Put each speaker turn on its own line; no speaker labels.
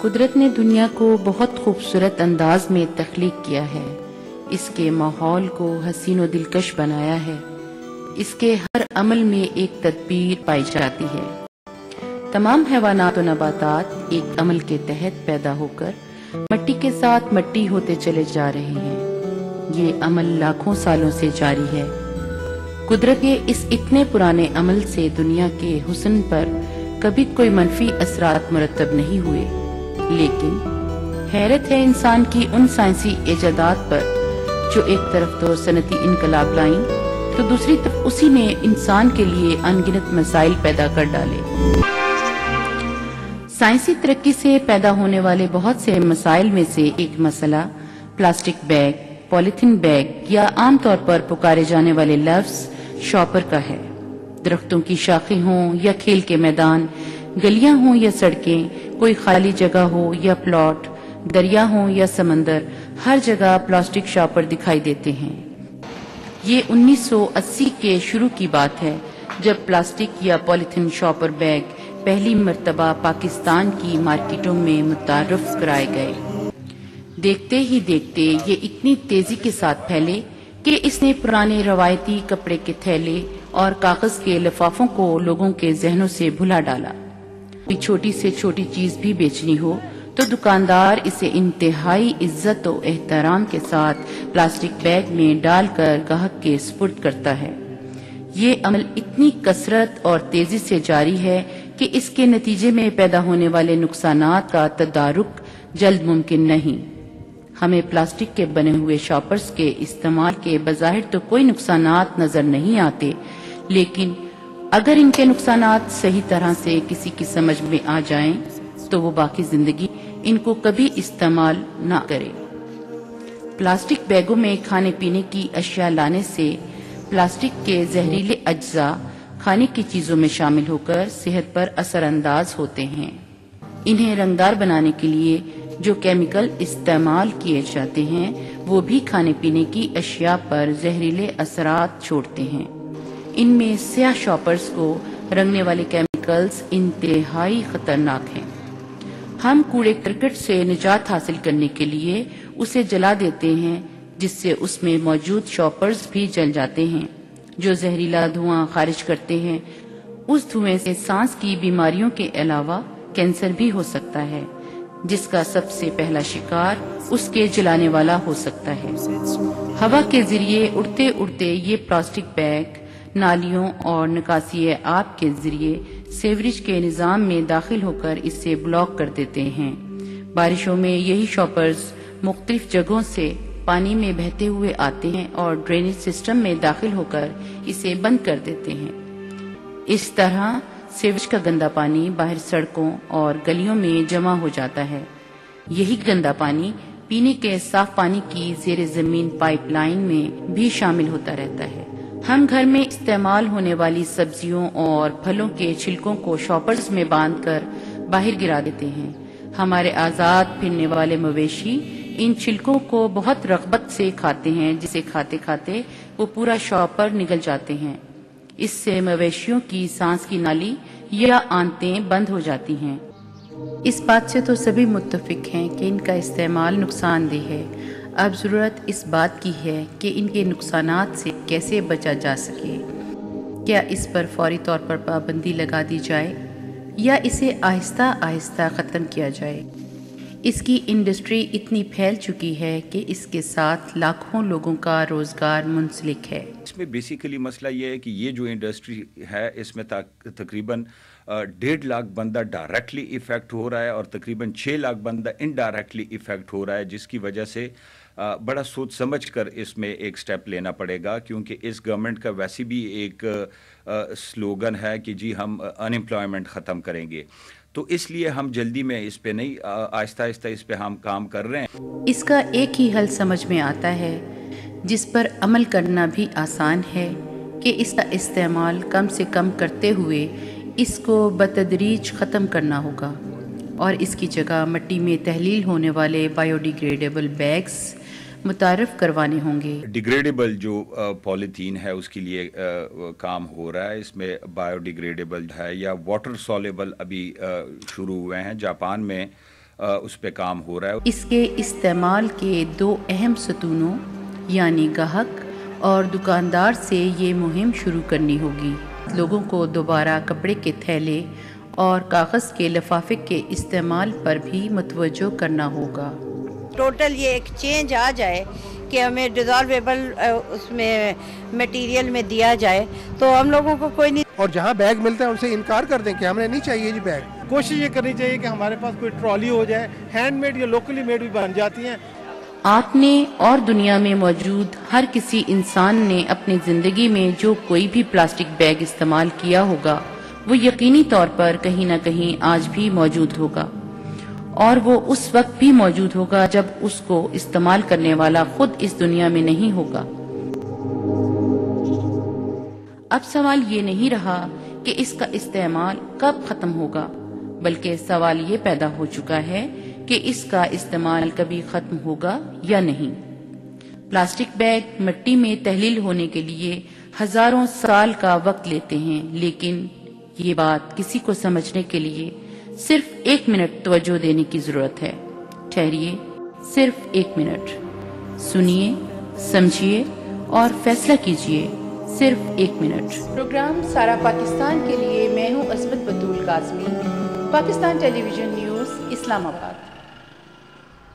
قدرت نے دنیا کو بہت خوبصورت انداز میں تخلیق کیا ہے، اس کے ماحول کو حسین و دلکش بنایا ہے، اس کے ہر عمل میں ایک تدبیر پائی جاتی ہے۔ تمام حیوانات و نباتات ایک عمل کے تحت پیدا ہو کر مٹی کے ساتھ مٹی ہوتے چلے جا رہے ہیں۔ یہ عمل لاکھوں سالوں سے جاری ہے۔ قدرت کے اس اتنے پرانے عمل سے دنیا کے حسن پر کبھی کوئی منفی اثرات مرتب نہیں ہوئے، لیکن حیرت ہے انسان کی ان سائنسی ایجادات پر جو ایک طرف تو صنعتی انقلاب لائیں تو دوسری طرف اسی نے انسان کے لیے انگنت مسائل پیدا کر ڈالے۔ سائنسی ترقی سے پیدا ہونے والے بہت سے مسائل میں سے ایک مسئلہ پلاسٹک بیگ، پولیتھین بیگ یا عام طور پر پکارے جانے والے لفظ شاپر کا ہے۔ درختوں کی شاخیں ہوں یا کھیل کے میدان، گلیاں ہوں یا سڑکیں، کوئی خالی جگہ ہو یا پلاٹ، دریا ہوں یا سمندر، ہر جگہ پلاسٹک شاپر دکھائی دیتے ہیں۔ یہ 1980 کے شروع کی بات ہے جب پلاسٹک یا پولیتھین شاپر بیگ پہلی مرتبہ پاکستان کی مارکیٹوں میں متعارف کرائے گئے۔ دیکھتے ہی دیکھتے یہ اتنی تیزی کے ساتھ پھیلے کہ اس نے پرانے روایتی کپڑے کے تھیلے اور کاغذ کے لفافوں کو لوگوں کے ذہنوں سے بھلا ڈالا۔ کوئی چھوٹی سے چھوٹی چیز بھی بیچنی ہو تو دکاندار اسے انتہائی عزت و احترام کے ساتھ پلاسٹک بیگ میں ڈال کر گاہک کے سپرد کرتا ہے۔ یہ عمل اتنی کثرت اور تیزی سے جاری ہے کہ اس کے نتیجے میں پیدا ہونے والے نقصانات کا تدارک جلد ممکن نہیں۔ ہمیں پلاسٹک کے بنے ہوئے شاپرز کے استعمال کے بظاہر تو کوئی نقصانات نظر نہیں آتے، لیکن اگر ان کے نقصانات صحیح طرح سے کسی کی سمجھ میں آ جائیں تو وہ باقی زندگی ان کو کبھی استعمال نہ کرے۔ پلاسٹک بیگوں میں کھانے پینے کی اشیاء لانے سے پلاسٹک کے زہریلے اجزاء کھانے کی چیزوں میں شامل ہو کر صحت پر اثر انداز ہوتے ہیں۔ انہیں رنگدار بنانے کے لیے جو کیمیکل استعمال کیے جاتے ہیں وہ بھی کھانے پینے کی اشیاء پر زہریلے اثرات چھوڑتے ہیں۔ ان میں سیاہ شاپرز کو رنگنے والے کیمیکلز انتہائی خطرناک ہیں۔ ہم کوڑے کرکٹ سے نجات حاصل کرنے کے لیے اسے جلا دیتے ہیں، جس سے اس میں موجود شاپرز بھی جل جاتے ہیں جو زہریلا دھواں خارج کرتے ہیں۔ اس دھوئیں سے سانس کی بیماریوں کے علاوہ کینسر بھی ہو سکتا ہے، جس کا سب سے پہلا شکار اس کے جلانے والا ہو سکتا ہے۔ ہوا کے ذریعے اڑتے اڑتے یہ پلاسٹک بیگ نالیوں اور نکاسی آب کے ذریعے سیوریج کے نظام میں داخل ہو کر اسے بلاک کر دیتے ہیں۔ بارشوں میں یہی شاپرز مختلف جگہوں سے پانی میں بہتے ہوئے آتے ہیں اور ڈرینیج سسٹم میں داخل ہو کر اسے بند کر دیتے ہیں۔ اس طرح سیوریج کا گندا پانی باہر سڑکوں اور گلیوں میں جمع ہو جاتا ہے۔ یہی گندا پانی پینے کے صاف پانی کی زیر زمین پائپ لائن میں بھی شامل ہوتا رہتا ہے۔ ہم گھر میں استعمال ہونے والی سبزیوں اور پھلوں کے چھلکوں کو شاپرز میں باندھ کر باہر گرا دیتے ہیں۔ ہمارے آزاد پھرنے والے مویشی ان چھلکوں کو بہت رغبت سے کھاتے ہیں، جسے کھاتے کھاتے وہ پورا شاپر نگل جاتے ہیں۔ اس سے مویشیوں کی سانس کی نالی یا آنتیں بند ہو جاتی ہیں۔ اس بات سے تو سبھی متفق ہیں کہ ان کا استعمال نقصان دہ ہے۔ اب ضرورت اس بات کی ہے کہ ان کے نقصانات سے کیسے بچا جا سکے۔ کیا اس پر فوری طور پر پابندی لگا دی جائے یا اسے آہستہ آہستہ ختم کیا جائے؟ اس کی انڈسٹری اتنی پھیل چکی ہے کہ اس کے ساتھ لاکھوں لوگوں کا روزگار منسلک ہے۔
اس میں بیسیکلی مسئلہ یہ ہے کہ یہ جو انڈسٹری ہے اس میں تقریباً 1.5 لاکھ بندہ ڈائریکٹلی ایفیکٹ ہو رہا ہے اور تقریباً 6 لاکھ بندہ انڈائریکٹلی ایفیکٹ ہو رہا ہے، جس کی وجہ سے بڑا سوچ سمجھ کر اس میں ایک سٹیپ لینا پڑے گا، کیونکہ اس گورنمنٹ کا ویسے بھی ایک سلوگن ہے کہ جی ہم انمپلائمنٹ ختم کریں گے، تو اس لیے ہم جلدی میں اس پہ نہیں، آہستہ آہستہ اس پہ ہم کام کر رہے ہیں۔
اس کا ایک ہی حل سمجھ میں آتا ہے جس پر عمل کرنا بھی آسان ہے کہ اس کا استعمال کم سے کم کرتے ہوئے اس کو بتدریج ختم کرنا ہوگا اور اس کی جگہ مٹی میں تحلیل ہونے والے بایو ڈیگریڈیبل بیگز متعارف کروانے ہوں گے۔
ڈیگریڈیبل جو پولیتھین ہے اس کے لیے کام ہو رہا ہے، اس میں بایو ڈیگریڈیبل ہے یا واٹر سولیبل ابھی شروع ہوئے ہیں۔ جاپان میں اس پہ کام ہو رہا ہے.
اس کے استعمال کے دو اہم ستونوں یعنی گاہک اور دکاندار سے یہ مہم شروع کرنی ہوگی. لوگوں کو دوبارہ کپڑے کے تھیلے اور کاغذ کے لفافے کے استعمال پر بھی متوجہ کرنا ہوگا.
ٹوٹل یہ ایک چینج آ جائے کہ ہمیں ڈیزالویبل اس میں میٹیریل میں دیا جائے تو ہم لوگوں کو کوئی نہیں.
اور جہاں بیگ ملتا ہے ان سے انکار کر دیں کہ ہمیں نہیں چاہیے جی بیگ.
کوشش یہ کرنی چاہیے کہ ہمارے پاس کوئی ٹرالی ہو جائے, ہینڈ میڈ یا لوکلی میڈ بھی بن جاتی ہیں.
آپ نے اور دنیا میں موجود ہر کسی انسان نے اپنی زندگی میں جو کوئی بھی پلاسٹک بیگ استعمال کیا ہوگا وہ یقینی طور پر کہیں نہ کہیں آج بھی موجود ہوگا, اور وہ اس وقت بھی موجود ہوگا جب اس کو استعمال کرنے والا خود اس دنیا میں نہیں ہوگا. اب سوال یہ نہیں رہا کہ اس کا استعمال کب ختم ہوگا, بلکہ سوال یہ پیدا ہو چکا ہے کہ اس کا استعمال کبھی ختم ہوگا یا نہیں. پلاسٹک بیگ مٹی میں تحلیل ہونے کے لیے ہزاروں سال کا وقت لیتے ہیں, لیکن یہ بات کسی کو سمجھنے کے لیے صرف 1 منٹ توجہ دینے کی ضرورت ہے. ٹھہریے, صرف 1 منٹ سنیے, سمجھیے اور فیصلہ کیجیے. صرف 1 منٹ. پروگرام سارا پاکستان کے لیے میں ہوں عصمت بطول قاسمی, پاکستان ٹیلی ویژن نیوز, اسلام آباد.